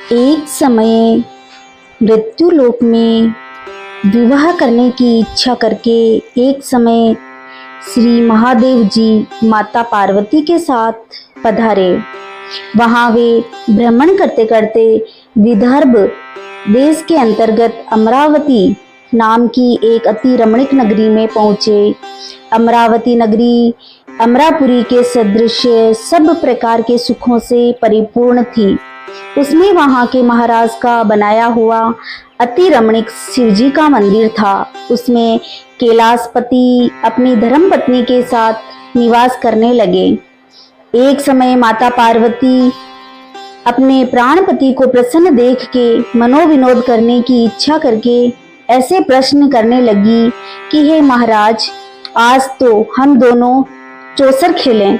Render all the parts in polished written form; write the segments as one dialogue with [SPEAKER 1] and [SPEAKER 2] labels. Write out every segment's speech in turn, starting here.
[SPEAKER 1] एक समय मृत्यु लोक में विवाह करने की इच्छा करके एक समय श्री महादेव जी माता पार्वती के साथ पधारे। वहां वे भ्रमण करते करते विदर्भ देश के अंतर्गत अमरावती नाम की एक अति रमणीक नगरी में पहुंचे। अमरावती नगरी अमरापुरी के सदृश सब प्रकार के सुखों से परिपूर्ण थी। उसमें वहां के महाराज का बनाया हुआ अति रमणीक शिवजी का मंदिर था। उसमें कैलाशपति अपनी धर्मपत्नी के साथ निवास करने लगे। एक समय माता पार्वती अपने प्राणपति को प्रसन्न देख के मनोविनोद करने की इच्छा करके ऐसे प्रश्न करने लगी कि हे महाराज, आज तो हम दोनों चौसर खेलें।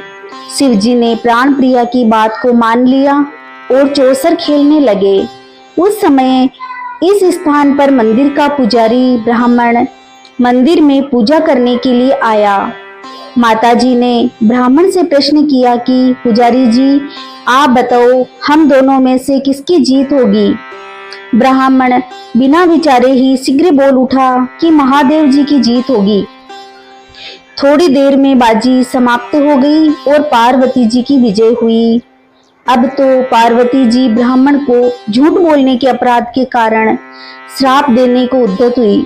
[SPEAKER 1] शिवजी ने प्राण प्रिया की बात को मान लिया और चौसर खेलने लगे। उस समय इस स्थान पर मंदिर का पुजारी ब्राह्मण मंदिर में पूजा करने के लिए आया। माताजी ने ब्राह्मण से प्रश्न किया कि पुजारी जी, आप बताओ, हम दोनों में से किसकी जीत होगी? ब्राह्मण बिना विचारे ही शीघ्र बोल उठा कि महादेव जी की जीत होगी। थोड़ी देर में बाजी समाप्त हो गई और पार्वती जी की विजय हुई। अब तो पार्वती जी ब्राह्मण को झूठ बोलने के अपराध के कारण श्राप देने को उद्यत हुई।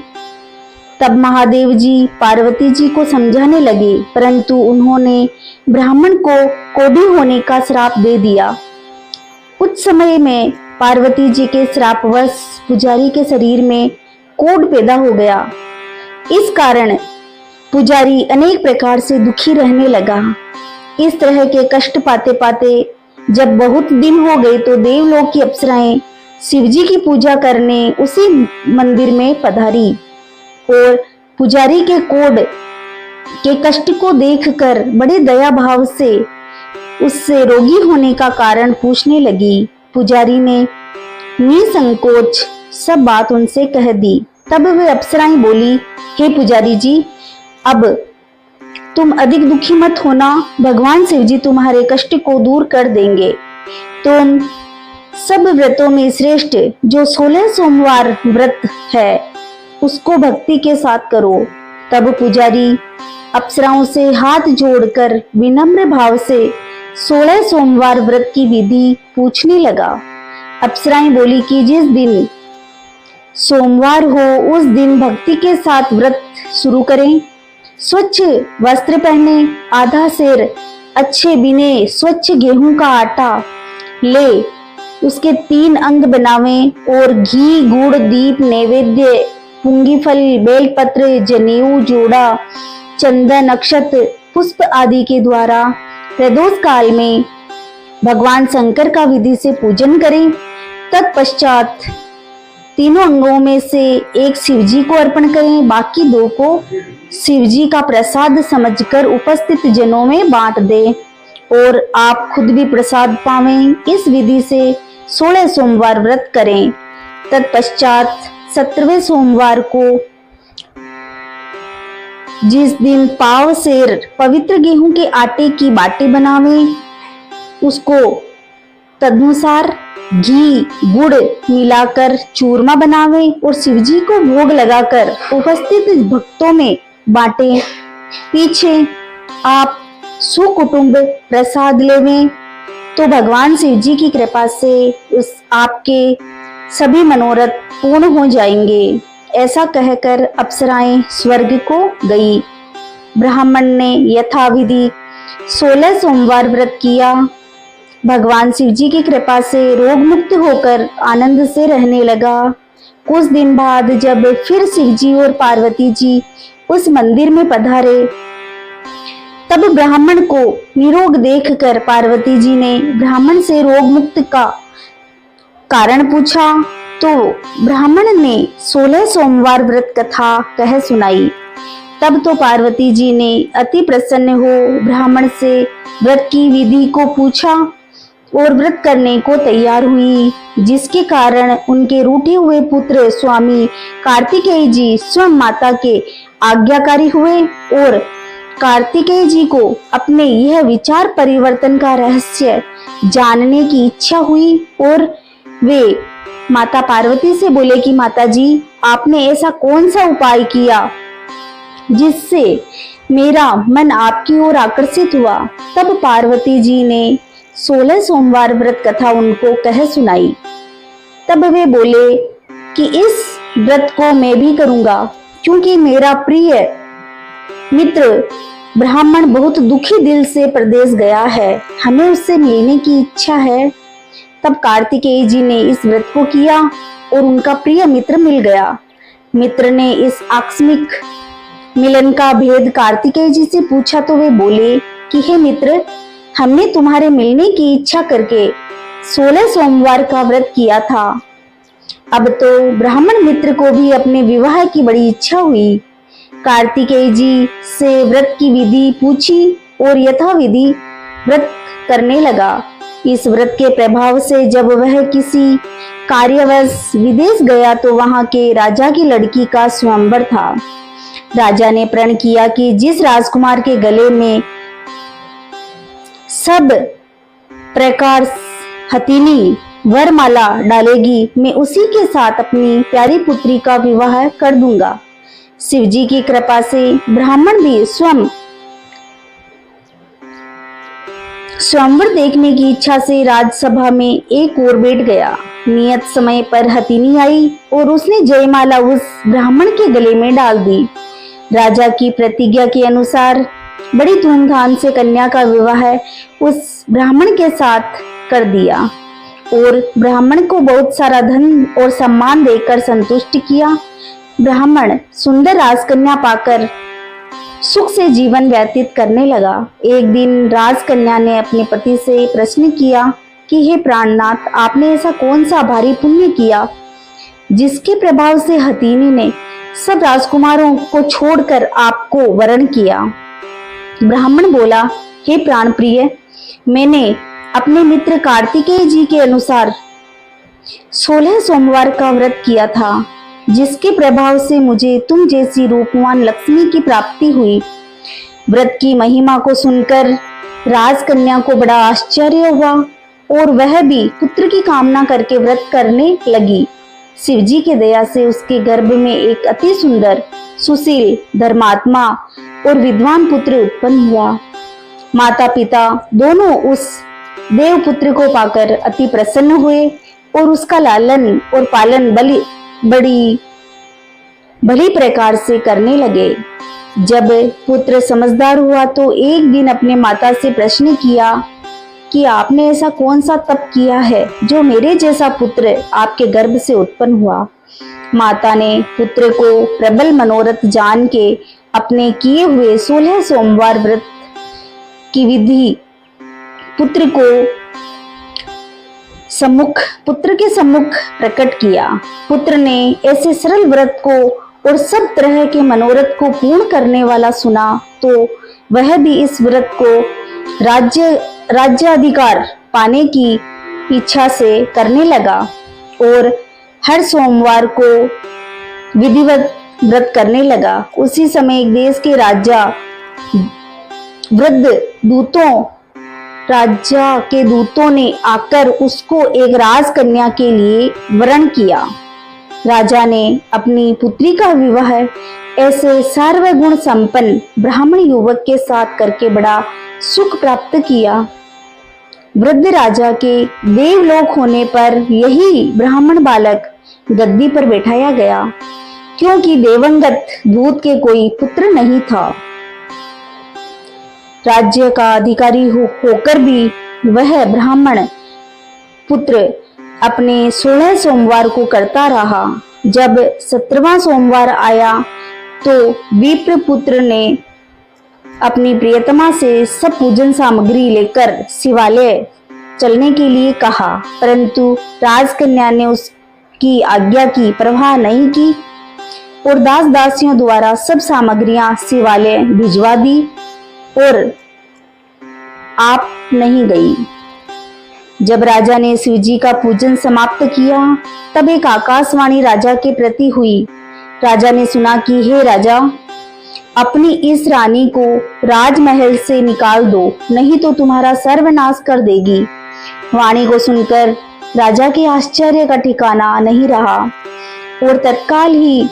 [SPEAKER 1] तब महादेव जी पार्वती जी को समझाने लगे, परंतु उन्होंने ब्राह्मण को कोढ़ी होने का श्राप दे दिया। कुछ समय में पार्वती जी के श्रापवश पुजारी के शरीर में कोढ़ पैदा हो गया। इस कारण पुजारी अनेक प्रकार से दुखी रहने लगा। इस तरह के कष्ट पाते पाते जब बहुत दिन हो गए तो देवलोक की अप्सराएं शिवजी की पूजा करने उसी मंदिर में पधारी और पुजारी के कोढ़ के कष्ट को देखकर बड़े दया भाव से उससे रोगी होने का कारण पूछने लगी। पुजारी ने निसंकोच सब बात उनसे कह दी। तब वे अप्सराएं बोली, हे पुजारी जी, अब तुम अधिक दुखी मत होना, भगवान शिवजी तुम्हारे कष्ट को दूर कर देंगे। तुम सब व्रतों में श्रेष्ठ जो 16 सोमवार व्रत है उसको भक्ति के साथ करो। तब पुजारी अप्सराओं से हाथ जोड़कर विनम्र भाव से 16 सोमवार व्रत की विधि पूछने लगा। अप्सराएं बोली कि जिस दिन सोमवार हो उस दिन भक्ति के साथ व्रत शुरू करें। स्वच्छ वस्त्र पहने, आधा सेर अच्छे बिने स्वच्छ गेहूं का आटा ले उसके 3 अंग बनावें और घी, गुड़, दीप, नैवेद्य, पुंगी फल, बेलपत्र, जनेऊ, जोड़ा, चंदन, अक्षत, पुष्प आदि के द्वारा प्रदोष काल में भगवान शंकर का विधि से पूजन करें। तत्पश्चात तीनों अंगों में से एक शिवजी को अर्पण करें, बाकी 2 को शिवजी का प्रसाद समझकर उपस्थित जनों में बांट दें और आप खुद भी प्रसाद पावें। इस विधि से 16 सोमवार व्रत करें। तत्पश्चात 17वें सोमवार को जिस दिन पाव सेर पवित्र गेहूं के आटे की बाटी बनावें, उसको तदनुसार घी, गुड़ मिलाकर चूरमा बनावें और शिवजी को भोग लगाकर उपस्थित भक्तों में बांटें। पीछे आप सुकुटुंब प्रसाद लेवें तो भगवान शिवजी की कृपा से उस आपके सभी मनोरथ पूर्ण हो जाएंगे। ऐसा कहकर अप्सराएं स्वर्ग को गई। ब्राह्मण ने यथाविधि 16 सोमवार व्रत किया। भगवान शिवजी की कृपा से रोग मुक्त होकर आनंद से रहने लगा। कुछ दिन बाद जब फिर शिवजी और पार्वती जी उस मंदिर में पधारे, तब ब्राह्मण को निरोग देखकर पार्वती जी ने ब्राह्मण से रोग मुक्त का कारण पूछा तो ब्राह्मण ने 16 सोमवार व्रत कथा कह सुनाई। तब तो पार्वती जी ने अति प्रसन्न हो ब्राह्मण से व्रत की विधि को पूछा और व्रत करने को तैयार हुई, जिसके कारण उनके रूठे हुए पुत्र स्वामी कार्तिकेय जी स्वयं माता के आज्ञाकारी हुए और कार्तिकेय जी को अपने यह विचार परिवर्तन का रहस्य जानने की इच्छा हुई और वे माता पार्वती से बोले कि माता जी, आपने ऐसा कौन सा उपाय किया जिससे मेरा मन आपकी ओर आकर्षित हुआ। तब पार्वती जी ने 16 सोमवार व्रत कथा उनको कह सुनाई। तब वे बोले कि इस व्रत को मैं भी करूंगा, क्योंकि मेरा प्रिय मित्र ब्राह्मण बहुत दुखी दिल से प्रदेश गया है, हमें उससे मिलने की इच्छा है। तब कार्तिकेय जी ने इस व्रत को किया और उनका प्रिय मित्र मिल गया। मित्र ने इस आकस्मिक मिलन का भेद कार्तिकेय जी से पूछा तो वे बोले कि हे मित्र, हमने तुम्हारे मिलने की इच्छा करके 16 सोमवार का व्रत किया था। अब तो ब्राह्मण मित्र को भी अपने विवाह की बड़ी इच्छा हुई। कार्तिकेय जी से व्रत की विधि पूछी और यथाविधि व्रत करने लगा। इस व्रत के प्रभाव से जब वह किसी कार्यवश विदेश गया तो वहां के राजा की लड़की का स्वयंवर था। राजा ने प्रण किया कि जिस राजकुमार के गले में सब प्रकार हथिनी वरमाला डालेगी, मैं उसी के साथ अपनी प्यारी पुत्री का विवाह कर दूंगा। शिवजी की कृपा से ब्राह्मण भी स्वयंवर देखने की इच्छा से राजसभा में एक ओर बैठ गया। नियत समय पर हथिनी आई और उसने जयमाला उस ब्राह्मण के गले में डाल दी। राजा की प्रतिज्ञा के अनुसार बड़ी धूमधाम से कन्या का विवाह उस ब्राह्मण के साथ कर दिया और ब्राह्मण को बहुत सारा धन और सम्मान देकर संतुष्ट किया। ब्राह्मण सुंदर राजकन्या पाकर सुख से जीवन व्यतीत करने लगा। एक दिन राजकन्या ने अपने पति से प्रश्न किया कि हे प्राणनाथ, आपने ऐसा कौन सा भारी पुण्य किया जिसके प्रभाव से हथिनी ने सब राजकुमारों को छोड़कर आपको वरण किया। ब्राह्मण बोला, हे प्राण प्रिय, मैंने अपने मित्र कार्तिकेय जी के अनुसार 16 सोमवार का व्रत किया था, जिसके प्रभाव से मुझे तुम जैसी रूपवान लक्ष्मी की प्राप्ति हुई। व्रत की महिमा को सुनकर राजकन्या को बड़ा आश्चर्य हुआ और वह भी पुत्र की कामना करके व्रत करने लगी। शिवजी की दया से उसके गर्भ में एक अति सुंदर, सुशील, धर्मात्मा और विद्वान पुत्र उत्पन्न हुआ। माता पिता दोनों उस देव पुत्र को पाकर अति प्रसन्न हुए और उसका लालन और पालन बड़ी प्रकार से करने लगे। जब पुत्र समझदार हुआ तो एक दिन अपने माता से प्रश्न किया कि आपने ऐसा कौन सा तप किया है जो मेरे जैसा पुत्र आपके गर्भ से उत्पन्न हुआ। माता ने पुत्र को प्रबल मनोरथ जान के अपने किए हुए 16 सोमवार व्रत की विधि पुत्र के सम्मुख प्रकट किया। पुत्र ने ऐसे सरल व्रत को और सब तरह के मनोरथ को पूर्ण करने वाला सुना तो वह भी इस व्रत को राज्याधिकार पाने की इच्छा से करने लगा और हर सोमवार को विधिवत व्रत करने लगा। उसी समय एक देश के राजा के दूतों ने आकर उसको एक राजकन्या के लिए वरण किया। राजा ने अपनी पुत्री का विवाह ऐसे सर्वगुण संपन्न ब्राह्मण युवक के साथ करके बड़ा सुख प्राप्त किया। वृद्ध राजा के देवलोक होने पर यही ब्राह्मण बालक गद्दी पर बैठाया गया, क्योंकि देवंगत दूत के कोई पुत्र नहीं था। राज्य का अधिकारी होकर भी वह ब्राह्मण पुत्र अपने 16 सोमवार को करता रहा। जब 17वां सोमवार आया तो विप्र पुत्र ने अपनी प्रियतमा से सब पूजन सामग्री लेकर शिवालय चलने के लिए कहा, परंतु राजकन्या ने उसकी आज्ञा की परवाह नहीं की और दास दासियों द्वारा सब सामग्रियां शिवालय भिजवा दी और आप नहीं गई। जब राजा ने शिवजी का पूजन समाप्त किया तब एक आकाशवाणी राजा के प्रति हुई। राजा ने सुना कि हे राजा, अपनी इस रानी को राजमहल से निकाल दो, नहीं तो तुम्हारा सर्वनाश कर देगी। वाणी को सुनकर राजा के आश्चर्य का ठिकाना नहीं रहा और तत्काल ही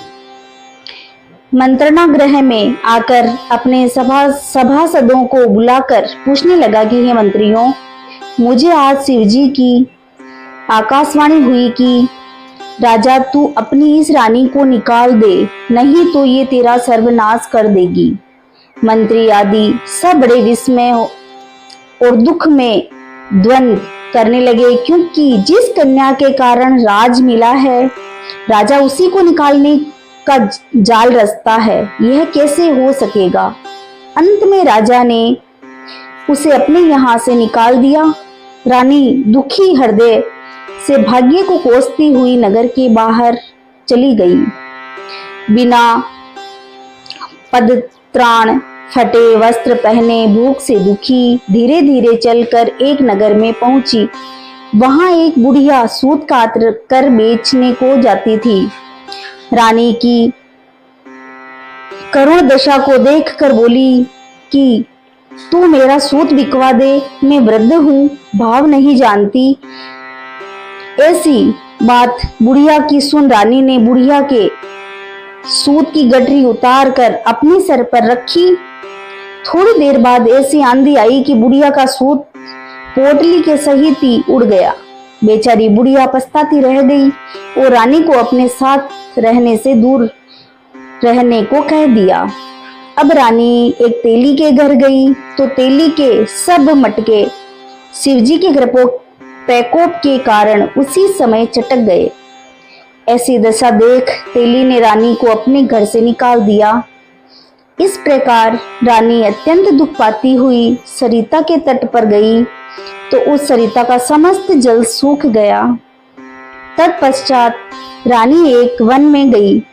[SPEAKER 1] मंत्रणा गृह में आकर अपने सभासदों को बुलाकर पूछने लगा कि हे मंत्रियों, मुझे आज शिवजी की आकाशवाणी हुई कि राजा तू अपनी इस रानी को निकाल दे, नहीं तो ये तेरा सर्वनाश कर देगी। मंत्री आदि सब बड़े विस्मय और दुख में द्वंद्व करने लगे, क्योंकि जिस कन्या के कारण राज मिला है राजा उसी को निकालने का जाल रचता है, यह कैसे हो सकेगा। अंत में राजा ने उसे अपने यहाँ से निकाल दिया। रानी दुखी हृदय से भाग्य को कोसती हुई नगर के बाहर चली गई। बिना पदत्राण, फटे वस्त्र पहने, भूख से दुखी धीरे धीरे चलकर एक नगर में पहुंची। वहां एक बुढ़िया सूत काट कर बेचने को जाती थी। रानी की करुण दशा को देखकर बोली कि तू मेरा सूत बिकवा दे, मैं वृद्ध हूँ, भाव नहीं जानती। ऐसी बात बुढ़िया की सुन रानी ने बुढ़िया के सूत की गठरी उतार कर अपने सर पर रखी। थोड़ी देर बाद ऐसी आंधी आई कि बुढ़िया का सूत पोटली के सहित ही उड़ गया। बेचारी बुढ़िया पछताती रह गई और रानी को अपने साथ रहने से दूर रहने को कह दिया। अब रानी एक तेली के घर गई तो तेली के सब मटके शिवजी के प्रकोप के कारण उसी समय चटक गए। ऐसी दशा देख तेली ने रानी को अपने घर से निकाल दिया। इस प्रकार रानी अत्यंत दुख पाती हुई सरिता के तट पर गई तो उस सरिता का समस्त जल सूख गया। तत्पश्चात रानी एक वन में गई।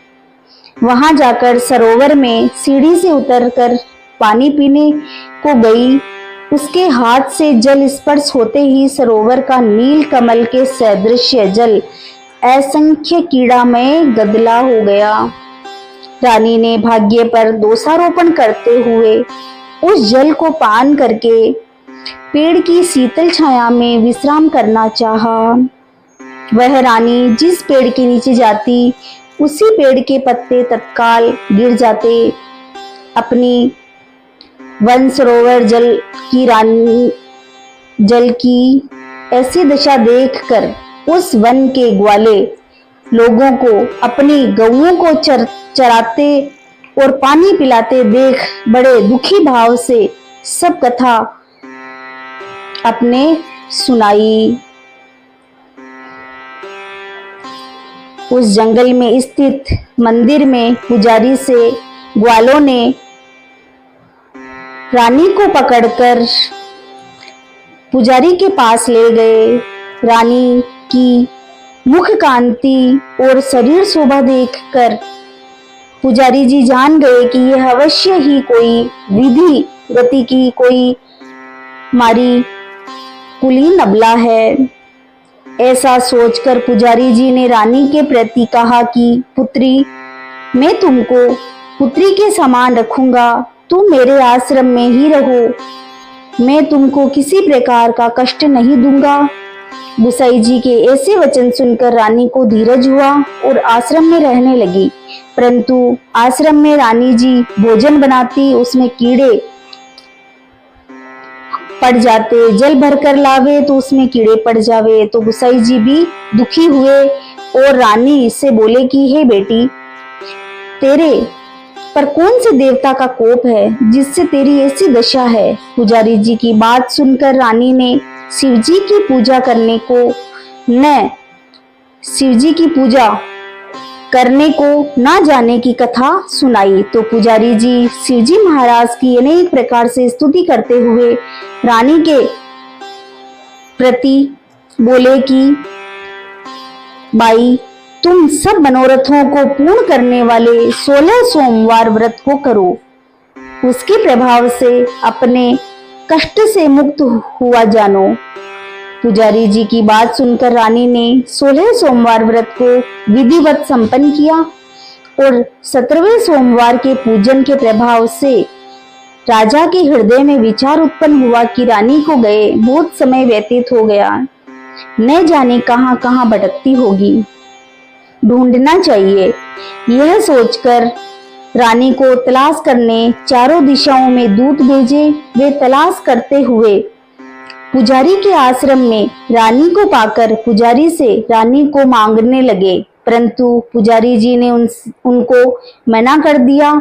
[SPEAKER 1] वहां जाकर सरोवर में सीढ़ी से उतरकर पानी पीने को गई। उसके हाथ से जल स्पर्श होते ही सरोवर का नील कमल के सदृश जल असंख्य कीड़ा में गदला हो गया। रानी ने भाग्य पर दोषारोपण करते हुए उस जल को पान करके पेड़ की शीतल छाया में विश्राम करना चाहा। वह रानी जिस पेड़ के नीचे जाती उसी पेड़ के पत्ते तत्काल गिर जाते। अपनी वन सरोवर जल की ऐसी दशा देखकर उस वन के ग्वाले लोगों को अपनी गौओं को चराते और पानी पिलाते देख बड़े दुखी भाव से सब कथा अपने सुनाई। उस जंगल में स्थित मंदिर में पुजारी से ग्वालों ने रानी को पकड़कर पुजारी के पास ले गए। रानी की मुख कांति और शरीर शोभा देखकर पुजारी जी जान गए कि यह अवश्य ही कोई विधि गति की कोई मारी कुलीन अबला है। ऐसा सोचकर पुजारी जी ने रानी के प्रति कहा कि पुत्री, मैं तुमको पुत्री के समान रखूंगा, तुम मेरे आश्रम में ही रहो, मैं तुमको किसी प्रकार का कष्ट नहीं दूंगा। गुसाई जी के ऐसे वचन सुनकर रानी को धीरज हुआ और आश्रम में रहने लगी। परंतु आश्रम में रानी जी भोजन बनाती, उसमें कीड़े पड़ जाते, जल भरकर लावे तो उसमें कीड़े पड़ जावे। तो गुसाई जी भी दुखी हुए और रानी से बोले कि हे बेटी, तेरे पर कौन से देवता का कोप है जिससे तेरी ऐसी दशा है। पुजारी जी की बात सुनकर रानी ने शिवजी की पूजा करने को न जाने की कथा सुनाई। तो पुजारी जी शिवजी महाराज की अनेक प्रकार से स्तुति करते हुए रानी के प्रति बोले कि बाई, तुम सब मनोरथों को पूर्ण करने वाले 16 सोमवार व्रत को करो, उसके प्रभाव से अपने कष्ट से मुक्त हुआ जानो। पुजारी जी की बात सुनकर रानी ने 16 सोमवार व्रत को विधिवत संपन्न किया और 17वें सोमवार के पूजन के प्रभाव से राजा के हृदय में विचार उत्पन्न हुआ कि रानी को गए बहुत समय व्यतीत हो गया, न जाने कहां कहां भटकती होगी। ढूंढना चाहिए, यह सोचकर रानी को तलाश करने चारों दिशाओं में दूत भेजे। वे तलाश करते हुए पुजारी के आश्रम में रानी को पाकर पुजारी से रानी को मांगने लगे, परंतु पुजारी जी ने उनको मना कर दिया।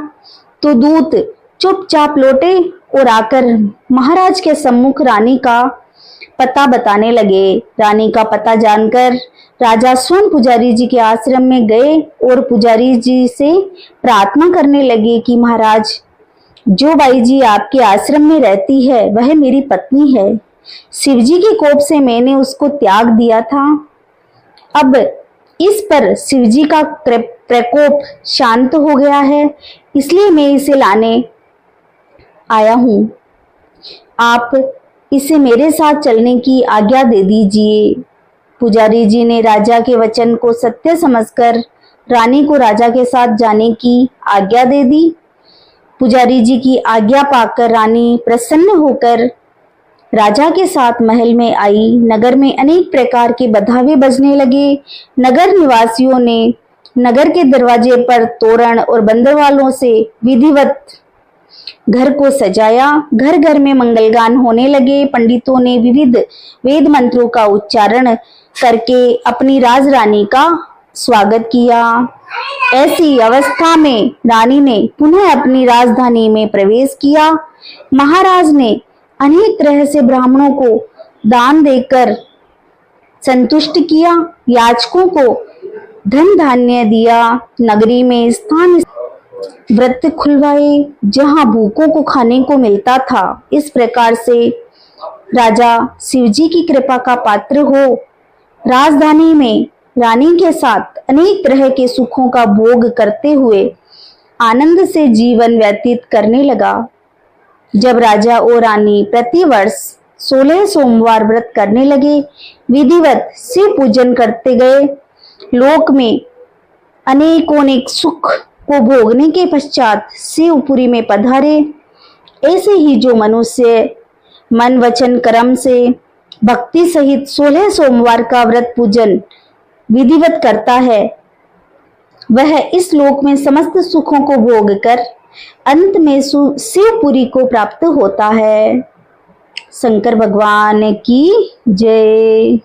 [SPEAKER 1] तो दूत चुपचाप लौटे और आकर महाराज के सम्मुख रानी का पता बताने लगे। रानी का पता जानकर राजा स्वयं पुजारी जी के आश्रम में गए और पुजारी जी से प्रार्थना करने लगे कि महाराज, जो बाई जी आपके आश्रम में रहती है वह मेरी पत्नी है। शिवजी के कोप से मैंने उसको त्याग दिया था। अब इस पर शिवजी का प्रकोप शांत हो गया है, इसलिए मैं इसे लाने आया हूँ। आप इसे मेरे साथ चलने की आज्ञा दे दीजिए। पुजारी जी ने राजा के वचन को सत्य समझकर रानी को राजा के साथ जाने की आज्ञा दे दी। पुजारी जी की आज्ञा पाकर रानी प्रसन्न होकर राजा के साथ महल में आई। नगर में अनेक प्रकार के बधावे बजने लगे। नगर निवासियों ने नगर के दरवाजे पर तोरण और बंदरवालों से विधिवत घर को सजाया। घर घर में मंगलगान होने लगे। पंडितों ने विविध वेद मंत्रों का उच्चारण करके अपनी राजरानी का स्वागत किया। ऐसी अवस्था में रानी ने पुनः अपनी राजधानी में प्रवेश किया। महाराज ने अनेक तरह से ब्राह्मणों को दान देकर संतुष्ट किया। याचकों को धन धान्य दिया। नगरी में स्थान व्रत खुलवाए जहां भूखों को खाने को मिलता था। इस प्रकार से राजा शिवजी की कृपा का पात्र हो राजधानी में रानी के साथ अनेक तरह के सुखों का भोग करते हुए आनंद से जीवन व्यतीत करने लगा। जब राजा और रानी प्रतिवर्ष 16 सोमवार व्रत करने लगे, विधिवत शिव पूजन करते गए, लोक में अनेक सुख को भोगने के पश्चात शिवपुरी में पधारे। ऐसे ही जो मनुष्य मन वचन कर्म से भक्ति सहित 16 सोमवार का व्रत पूजन विधिवत करता है, वह इस लोक में समस्त सुखों को भोग कर अंत में शिवपुरी को प्राप्त होता है। शंकर भगवान की जय।